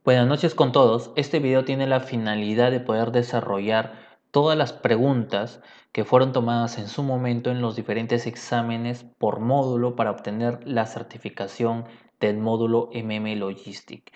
Buenas noches con todos. Este video tiene la finalidad de poder desarrollar todas las preguntas que fueron tomadas en su momento en los diferentes exámenes por módulo para obtener la certificación del módulo Logistic.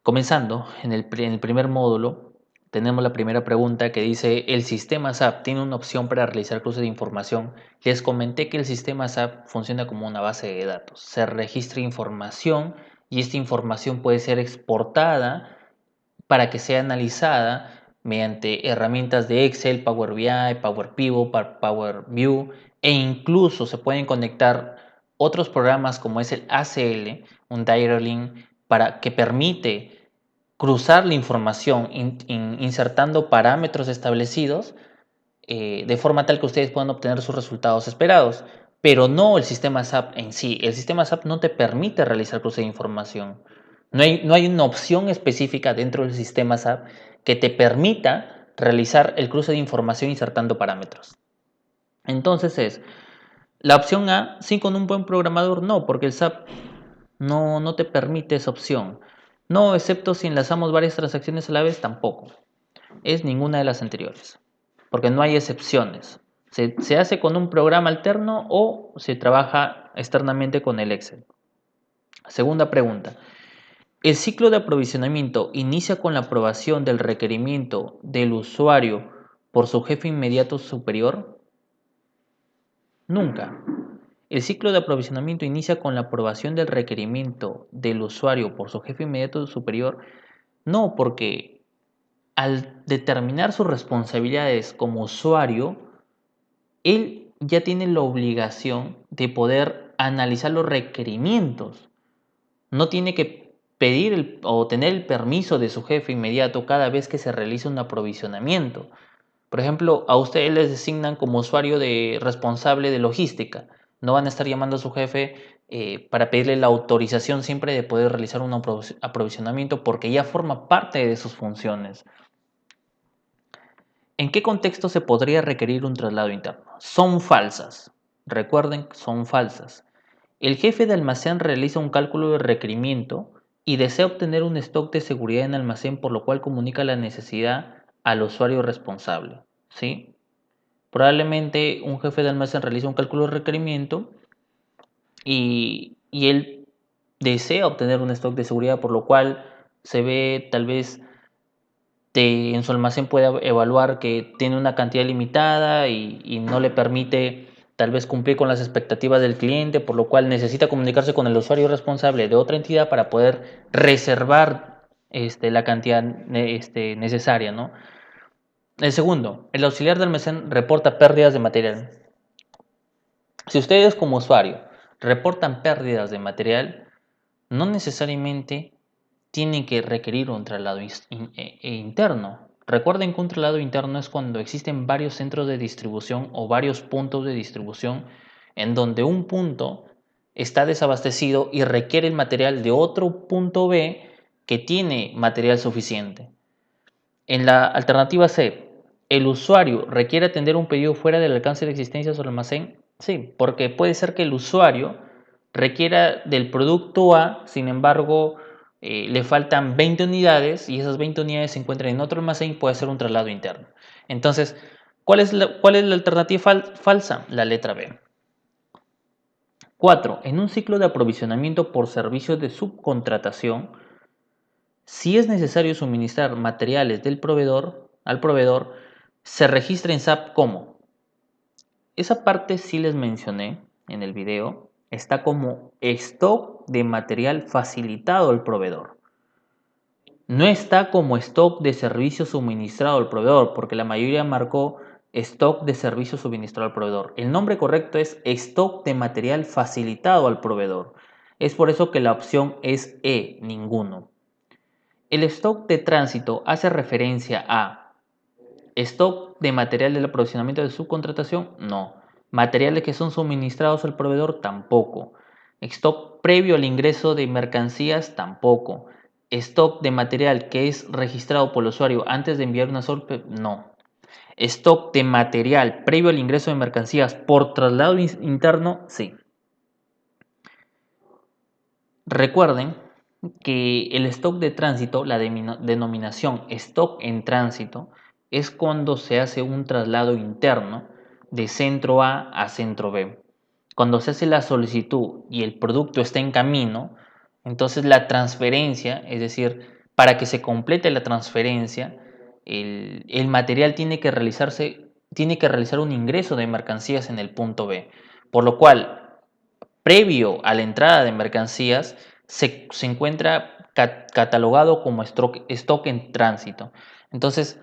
Comenzando, en el primer módulo tenemos la primera pregunta que dice: el sistema SAP tiene una opción para realizar cruce de información. Les comenté que el sistema SAP funciona como una base de datos. Se registra información y esta información puede ser exportada para que sea analizada mediante herramientas de Excel, Power BI, Power Pivot, Power View, e incluso se pueden conectar otros programas como es el ACL, un Data Link, para que permite cruzar la información insertando parámetros establecidos de forma tal que ustedes puedan obtener sus resultados esperados, pero no el sistema SAP en sí. El sistema SAP no te permite realizar cruce de información. No hay una opción específica dentro del sistema SAP que te permita realizar el cruce de información insertando parámetros. Entonces es la opción A. Sí, con un buen programador no, porque el SAP no te permite esa opción. No, excepto si enlazamos varias transacciones a la vez, tampoco. Es ninguna de las anteriores, porque no hay excepciones. Se hace con un programa alterno o se trabaja externamente con el Excel. Segunda pregunta. ¿El ciclo de aprovisionamiento inicia con la aprobación del requerimiento del usuario por su jefe inmediato superior? Nunca. El ciclo de aprovisionamiento inicia con la aprobación del requerimiento del usuario por su jefe inmediato superior. No, porque al determinar sus responsabilidades como usuario, él ya tiene la obligación de poder analizar los requerimientos. No tiene que pedir o tener el permiso de su jefe inmediato cada vez que se realice un aprovisionamiento. Por ejemplo, a ustedes les designan como usuario responsable de logística. No van a estar llamando a su jefe para pedirle la autorización siempre de poder realizar un aprovisionamiento, porque ya forma parte de sus funciones. ¿En qué contexto se podría requerir un traslado interno? Son falsas. Recuerden, son falsas. El jefe de almacén realiza un cálculo de requerimiento y desea obtener un stock de seguridad en almacén, por lo cual comunica la necesidad al usuario responsable. ¿Sí? Probablemente un jefe de almacén realiza un cálculo de requerimiento y él desea obtener un stock de seguridad, por lo cual se ve tal vez en su almacén puede evaluar que tiene una cantidad limitada y no le permite tal vez cumplir con las expectativas del cliente, por lo cual necesita comunicarse con el usuario responsable de otra entidad para poder reservar la cantidad necesaria, ¿no? El segundo, el auxiliar de almacén reporta pérdidas de material. Si ustedes como usuario reportan pérdidas de material, no necesariamente tienen que requerir un traslado interno. Recuerden que un traslado interno es cuando existen varios centros de distribución o varios puntos de distribución en donde un punto está desabastecido y requiere el material de otro punto B que tiene material suficiente. En la alternativa C, ¿el usuario requiere atender un pedido fuera del alcance de existencia de su almacén? Sí, porque puede ser que el usuario requiera del producto A, sin embargo, le faltan 20 unidades y esas 20 unidades se encuentran en otro almacén y puede ser un traslado interno. Entonces, ¿cuál es la alternativa falsa? La letra B. 4. En un ciclo de aprovisionamiento por servicios de subcontratación, si es necesario suministrar materiales del proveedor al proveedor, se registra en SAP como. Esa parte sí les mencioné en el video. Está como stock de material facilitado al proveedor. No está como stock de servicio suministrado al proveedor, porque la mayoría marcó stock de servicio suministrado al proveedor. El nombre correcto es stock de material facilitado al proveedor. Es por eso que la opción es E, ninguno. El stock de tránsito hace referencia a stock de material del aprovisionamiento de subcontratación, no. Materiales que son suministrados al proveedor, tampoco. Stock previo al ingreso de mercancías, tampoco. Stock de material que es registrado por el usuario antes de enviar una SOLP, no. Stock de material previo al ingreso de mercancías por traslado interno, sí. Recuerden que el stock de tránsito, la denominación stock en tránsito, es cuando se hace un traslado interno de centro A centro B. Cuando se hace la solicitud y el producto está en camino, entonces la transferencia, es decir, para que se complete la transferencia, el material tiene que realizar un ingreso de mercancías en el punto B. Por lo cual, previo a la entrada de mercancías, se encuentra catalogado como stock en tránsito. Entonces,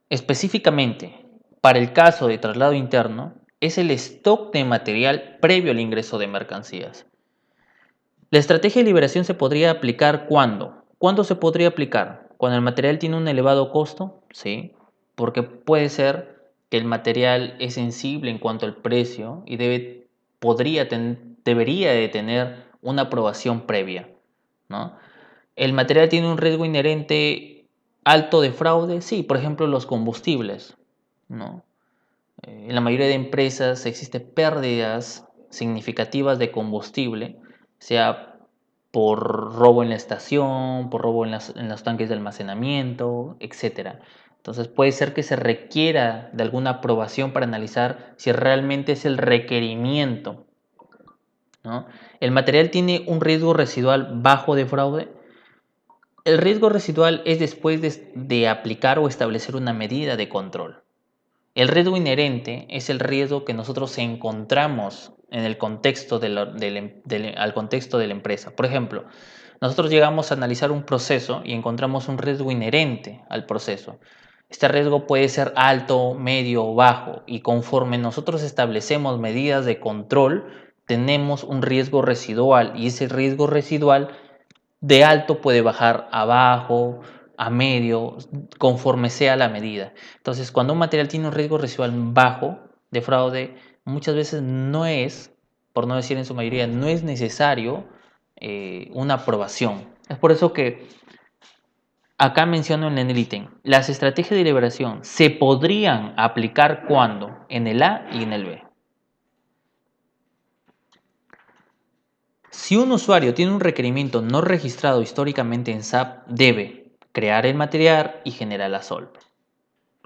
específicamente, para el caso de traslado interno, es el stock de material previo al ingreso de mercancías. La estrategia de liberación se podría aplicar ¿cuándo? ¿Cuándo se podría aplicar? Cuando el material tiene un elevado costo, sí, porque puede ser que el material es sensible en cuanto al precio y debería de tener una aprobación previa, ¿no? ¿El material tiene un riesgo inherente alto de fraude? Sí, por ejemplo los combustibles, ¿no? En la mayoría de empresas existen pérdidas significativas de combustible, sea por robo en la estación, por robo en los tanques de almacenamiento, etcétera. Entonces puede ser que se requiera de alguna aprobación para analizar si realmente es el requerimiento, ¿no? ¿El material tiene un riesgo residual bajo de fraude? El riesgo residual es después de aplicar o establecer una medida de control. El riesgo inherente es el riesgo que nosotros encontramos en el contexto al contexto de la empresa. Por ejemplo, nosotros llegamos a analizar un proceso y encontramos un riesgo inherente al proceso. Este riesgo puede ser alto, medio o bajo, y conforme nosotros establecemos medidas de control, tenemos un riesgo residual, y ese riesgo residual de alto puede bajar a bajo, a medio, conforme sea la medida. Entonces, cuando un material tiene un riesgo residual bajo de fraude, muchas veces no es, por no decir en su mayoría, no es necesario una aprobación. Es por eso que acá menciono en el ítem, las estrategias de liberación se podrían aplicar cuando en el A y en el B. Si un usuario tiene un requerimiento no registrado históricamente en SAP, debe crear el material y generar la SOLP.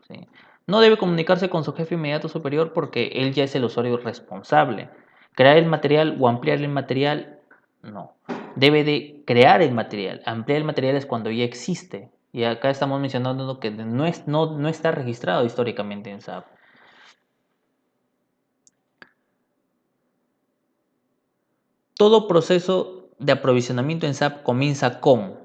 ¿Sí? No debe comunicarse con su jefe inmediato superior porque él ya es el usuario responsable. Crear el material o ampliar el material, no. Debe de crear el material. Ampliar el material es cuando ya existe. Y acá estamos mencionando que no está registrado históricamente en SAP. Todo proceso de aprovisionamiento en SAP comienza con.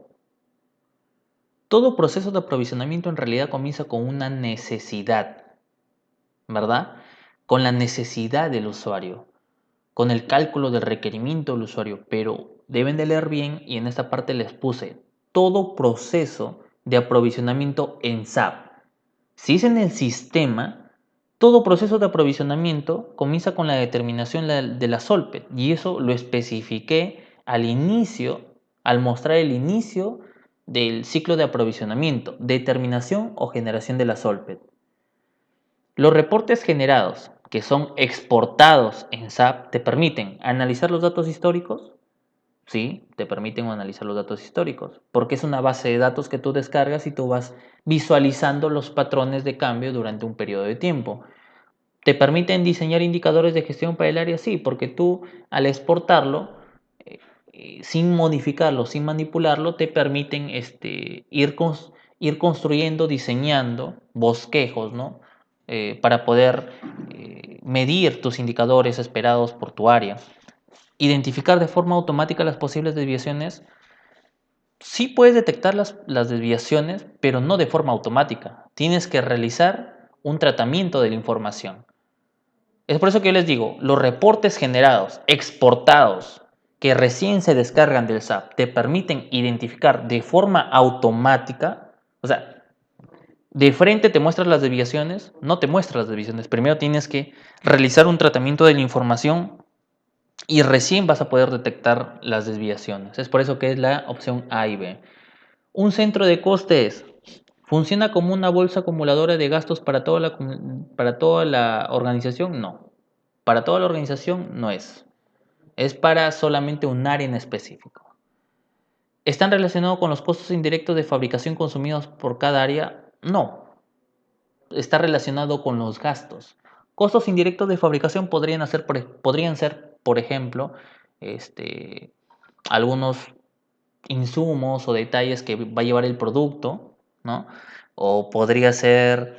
Todo proceso de aprovisionamiento en realidad comienza con una necesidad, ¿verdad? Con la necesidad del usuario, con el cálculo del requerimiento del usuario, pero deben de leer bien y en esta parte les puse todo proceso de aprovisionamiento en SAP. Si es en el sistema, todo proceso de aprovisionamiento comienza con la determinación de la SOLPET y eso lo especifiqué al inicio, al mostrar el inicio del ciclo de aprovisionamiento, determinación o generación de la SOLPET. Los reportes generados, que son exportados en SAP, te permiten analizar los datos históricos. Sí, te permiten analizar los datos históricos, porque es una base de datos que tú descargas y tú vas visualizando los patrones de cambio durante un periodo de tiempo. ¿Te permiten diseñar indicadores de gestión para el área? Sí, porque tú al exportarlo, sin modificarlo, sin manipularlo, te permiten ir construyendo, diseñando bosquejos, ¿no? Para poder medir tus indicadores esperados por tu área. Identificar de forma automática las posibles desviaciones. Sí puedes detectar las desviaciones, pero no de forma automática. Tienes que realizar un tratamiento de la información. Es por eso que yo les digo, los reportes generados, exportados, que recién se descargan del SAP, te permiten identificar de forma automática, o sea, de frente te muestras las desviaciones, no te muestras las desviaciones. Primero tienes que realizar un tratamiento de la información y recién vas a poder detectar las desviaciones. Es por eso que es la opción A y B. Un centro de costes funciona como una bolsa acumuladora de gastos para toda la organización. No, para toda la organización no es. Es para solamente un área en específico. ¿Están relacionados con los costos indirectos de fabricación consumidos por cada área? No, está relacionado con los gastos. Costos indirectos de fabricación podrían ser, por ejemplo, este, algunos insumos o detalles que va a llevar el producto, ¿no? O podría ser,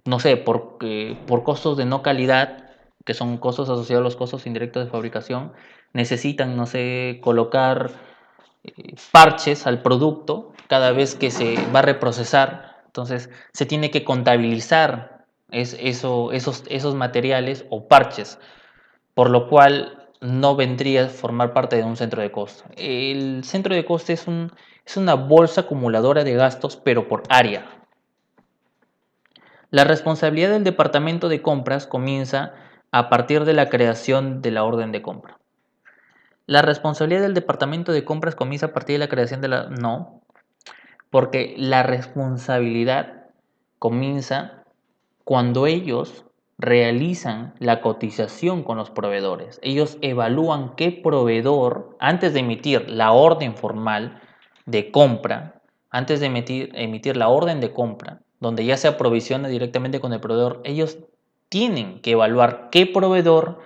no sé, por costos de no calidad, que son costos asociados a los costos indirectos de fabricación, necesitan, no sé, colocar parches al producto cada vez que se va a reprocesar. Entonces se tiene que contabilizar esos materiales o parches, por lo cual no vendría a formar parte de un centro de costo. El centro de costo es una bolsa acumuladora de gastos, pero por área. La responsabilidad del departamento de compras comienza a partir de la creación de la orden de compra. La responsabilidad del departamento de compras comienza a partir de la creación de la... No, porque la responsabilidad comienza cuando ellos realizan la cotización con los proveedores. Ellos evalúan qué proveedor, antes de emitir la orden formal de compra, antes de emitir la orden de compra, donde ya se aprovisiona directamente con el proveedor, ellos tienen que evaluar qué proveedor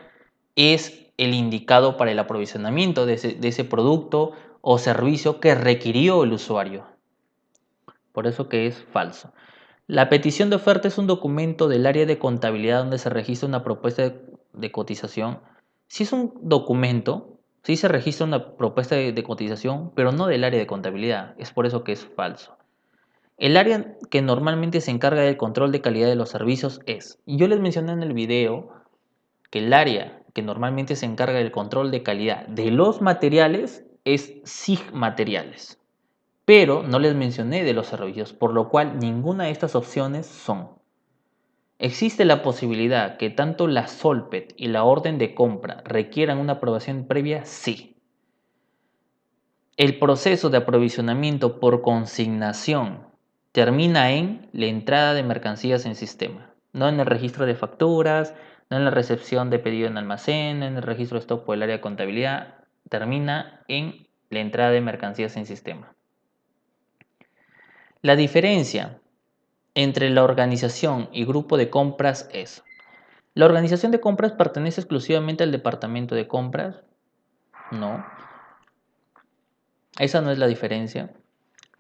es el indicado para el aprovisionamiento de ese producto o servicio que requirió el usuario. Por eso que es falso. La petición de oferta es un documento del área de contabilidad donde se registra una propuesta de cotización. Si es un documento, sí se registra una propuesta de cotización, pero no del área de contabilidad. Es por eso que es falso. El área que normalmente se encarga del control de calidad de los servicios es, y yo les mencioné en el video que el área que normalmente se encarga del control de calidad de los materiales es SIG Materiales. Pero no les mencioné de los servicios, por lo cual ninguna de estas opciones son. Existe la posibilidad que tanto la Solpet y la orden de compra requieran una aprobación previa, sí. El proceso de aprovisionamiento por consignación termina en la entrada de mercancías en sistema, no en el registro de facturas, no en la recepción de pedido en almacén, no en el registro de stock por el área de contabilidad, termina en la entrada de mercancías en sistema. La diferencia entre la organización y grupo de compras es: ¿la organización de compras pertenece exclusivamente al departamento de compras? No, esa no es la diferencia.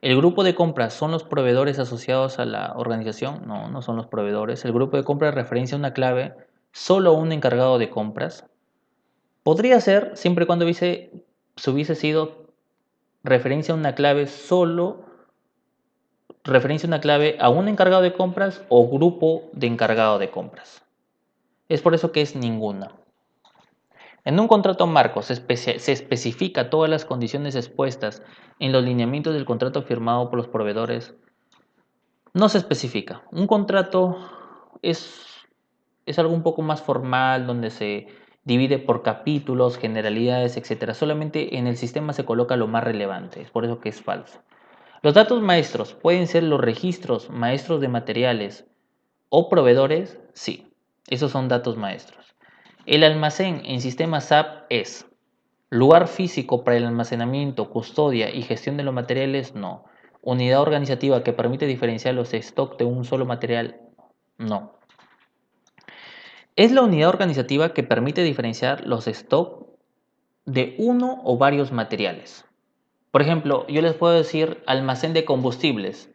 ¿El grupo de compras son los proveedores asociados a la organización? No, no son los proveedores. ¿El grupo de compras referencia una clave solo a un encargado de compras? Podría ser, siempre y cuando se hubiese sido referencia a una clave solo, referencia a una clave a un encargado de compras o grupo de encargado de compras. Es por eso que es ninguna. En un contrato marco se especifica todas las condiciones expuestas en los lineamientos del contrato firmado por los proveedores. No se especifica. Un contrato es algo un poco más formal, donde se divide por capítulos, generalidades, etc. Solamente en el sistema se coloca lo más relevante. Es por eso que es falso. Los datos maestros pueden ser los registros maestros de materiales o proveedores. Sí, esos son datos maestros. El almacén en sistema SAP es lugar físico para el almacenamiento, custodia y gestión de los materiales. No. Unidad organizativa que permite diferenciar los stocks de un solo material. No. Es la unidad organizativa que permite diferenciar los stocks de uno o varios materiales. Por ejemplo, yo les puedo decir almacén de combustibles,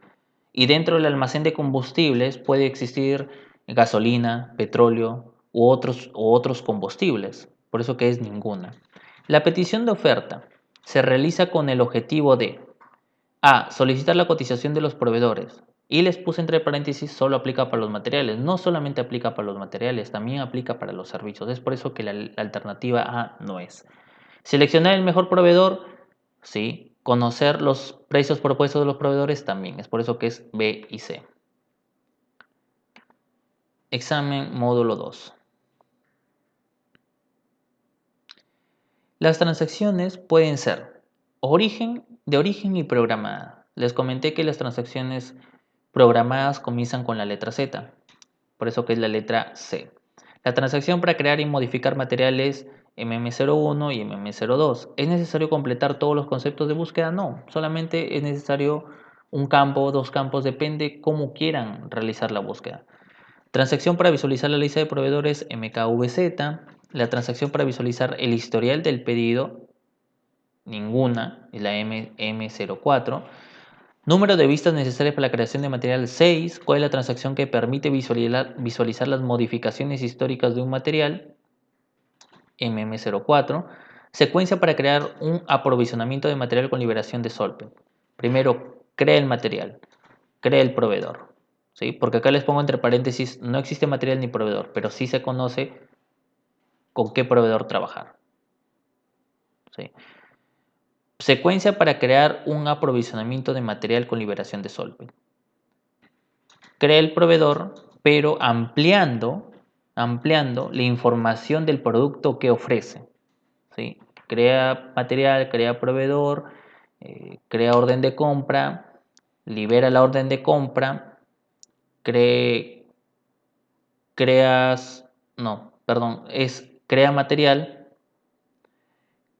y dentro del almacén de combustibles puede existir gasolina, petróleo u otros combustibles. Por eso que es ninguna. La petición de oferta se realiza con el objetivo de A. Solicitar la cotización de los proveedores. Y les puse entre paréntesis, solo aplica para los materiales. No solamente aplica para los materiales, también aplica para los servicios. Es por eso que la alternativa A no es. Seleccionar el mejor proveedor, sí. Conocer los precios propuestos de los proveedores, también. Es por eso que es B y C. Examen módulo 2. Las transacciones pueden ser de origen y programada. Les comenté que las transacciones programadas comienzan con la letra Z, por eso que es la letra C. La transacción para crear y modificar materiales MM01 y MM02. ¿Es necesario completar todos los conceptos de búsqueda? No, solamente es necesario un campo o dos campos, depende cómo quieran realizar la búsqueda. Transacción para visualizar la lista de proveedores MKVZ. La transacción para visualizar el historial del pedido, ninguna, es la M04. Número de vistas necesarias para la creación de material 6. ¿Cuál es la transacción que permite visualizar las modificaciones históricas de un material? MM04. Secuencia para crear un aprovisionamiento de material con liberación de Solpet. Primero, crea el material, crea el proveedor. ¿Sí? Porque acá les pongo entre paréntesis, no existe material ni proveedor, pero sí se conoce con qué proveedor trabajar. ¿Sí? Secuencia para crear un aprovisionamiento de material con liberación de Solpet. Crea el proveedor, pero ampliando la información del producto que ofrece. ¿Sí? Crea material, crea proveedor, crea orden de compra, libera la orden de compra, crea material,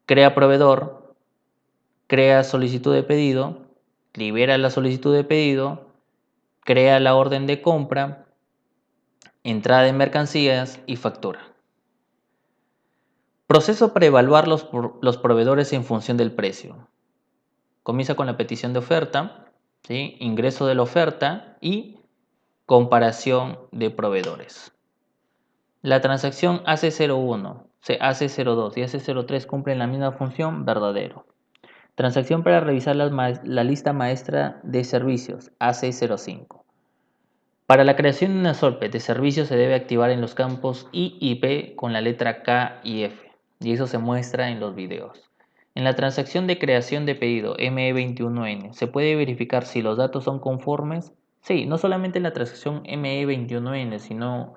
crea proveedor, crea solicitud de pedido, libera la solicitud de pedido, crea la orden de compra, entrada de mercancías y factura. Proceso para evaluar los proveedores en función del precio. Comienza con la petición de oferta, ¿sí? Ingreso de la oferta y comparación de proveedores. La transacción AC01, AC02 y AC03 cumplen la misma función, verdadero. Transacción para revisar la lista maestra de servicios, AC05. Para la creación de una Solpet de servicios se debe activar en los campos I y P con la letra K y F, y eso se muestra en los videos. En la transacción de creación de pedido ME21N, ¿se puede verificar si los datos son conformes? Sí, no solamente en la transacción ME21N, sino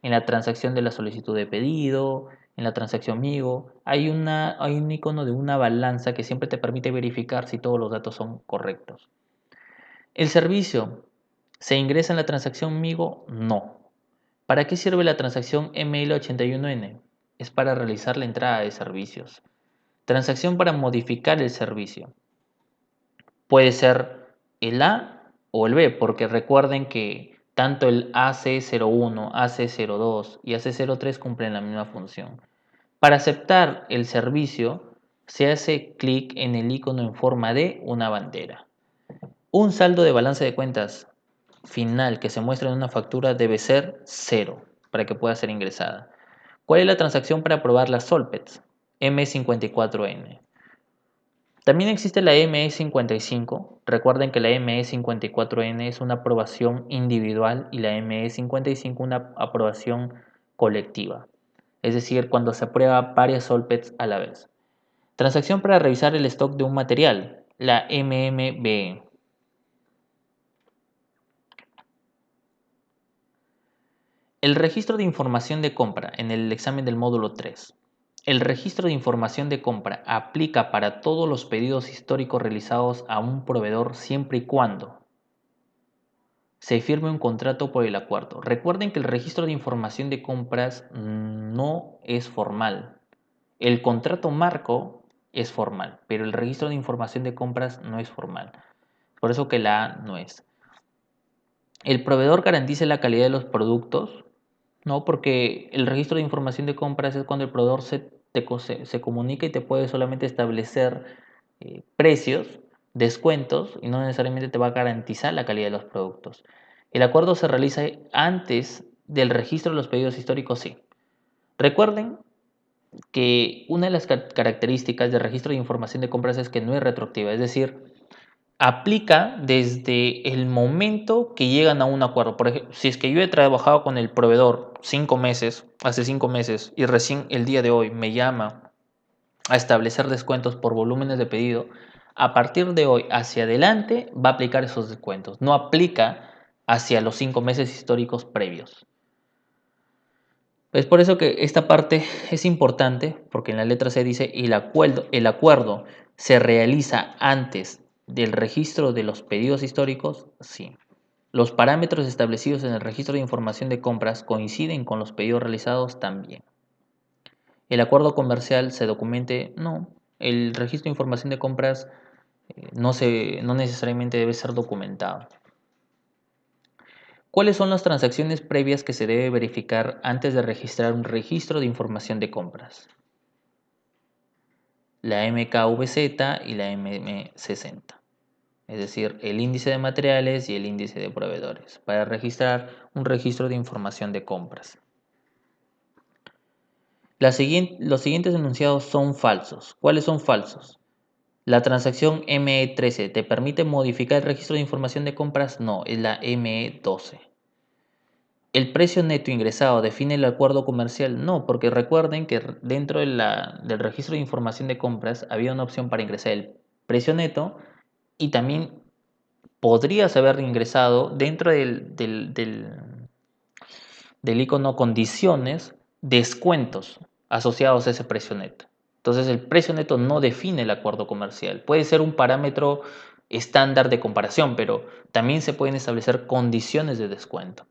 en la transacción de la solicitud de pedido, en la transacción MIGO. Hay un icono de una balanza que siempre te permite verificar si todos los datos son correctos. El servicio, ¿se ingresa en la transacción MIGO? No. ¿Para qué sirve la transacción ML81N? Es para realizar la entrada de servicios. Transacción para modificar el servicio. Puede ser el A o el B, porque recuerden que tanto el AC01, AC02 y AC03 cumplen la misma función. Para aceptar el servicio, se hace clic en el icono en forma de una bandera. Un saldo de balance de cuentas final que se muestra en una factura debe ser 0 para que pueda ser ingresada. ¿Cuál es la transacción para aprobar las Solpets? M54N. También existe la ME55. Recuerden que la ME54N es una aprobación individual y la ME55 una aprobación colectiva. Es decir, cuando se aprueba varias Solpets a la vez. Transacción para revisar el stock de un material, la MMBE. El registro de información de compra en el examen del módulo 3. El registro de información de compra aplica para todos los pedidos históricos realizados a un proveedor siempre y cuando se firme un contrato por el acuerdo. Recuerden que el registro de información de compras no es formal. El contrato marco es formal, pero el registro de información de compras no es formal. Por eso que la A no es. El proveedor garantiza la calidad de los productos, ¿no? Porque el registro de información de compras es cuando el proveedor se comunica y te puede solamente establecer precios, descuentos, y no necesariamente te va a garantizar la calidad de los productos. El acuerdo se realiza antes del registro de los pedidos históricos, sí. Recuerden que una de las características del registro de información de compras es que no es retroactiva, es decir, aplica desde el momento que llegan a un acuerdo. Por ejemplo, si es que yo he trabajado con el proveedor 5 meses, hace 5 meses, y recién el día de hoy me llama a establecer descuentos por volúmenes de pedido, a partir de hoy hacia adelante va a aplicar esos descuentos. No aplica hacia los 5 meses históricos previos. Es por eso que esta parte es importante, porque en la letra C dice el acuerdo se realiza antes del registro de los pedidos históricos, sí. Los parámetros establecidos en el registro de información de compras coinciden con los pedidos realizados también. el acuerdo comercial se documente. No, el registro de información de compras no necesariamente debe ser documentado. ¿Cuáles son las transacciones previas que se debe verificar antes de registrar un registro de información de compras? La MKVZ y la MM60. Es decir, el índice de materiales y el índice de proveedores, para registrar un registro de información de compras. Los siguientes enunciados son falsos. ¿Cuáles son falsos? ¿La transacción ME13 te permite modificar el registro de información de compras? No, es la ME12. ¿El precio neto ingresado define el acuerdo comercial? No, porque recuerden que dentro del registro de información de compras había una opción para ingresar el precio neto y también podrías haber ingresado dentro del icono condiciones, descuentos asociados a ese precio neto. Entonces el precio neto no define el acuerdo comercial. Puede ser un parámetro estándar de comparación, pero también se pueden establecer condiciones de descuento.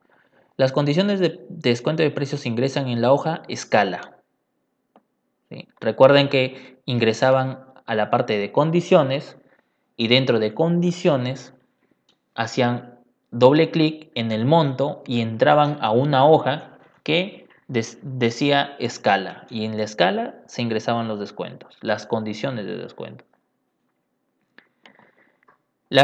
Las condiciones de descuento de precios se ingresan en la hoja escala. ¿Sí? Recuerden que ingresaban a la parte de condiciones y dentro de condiciones hacían doble clic en el monto y entraban a una hoja que decía escala, y en la escala se ingresaban los descuentos, las condiciones de descuento.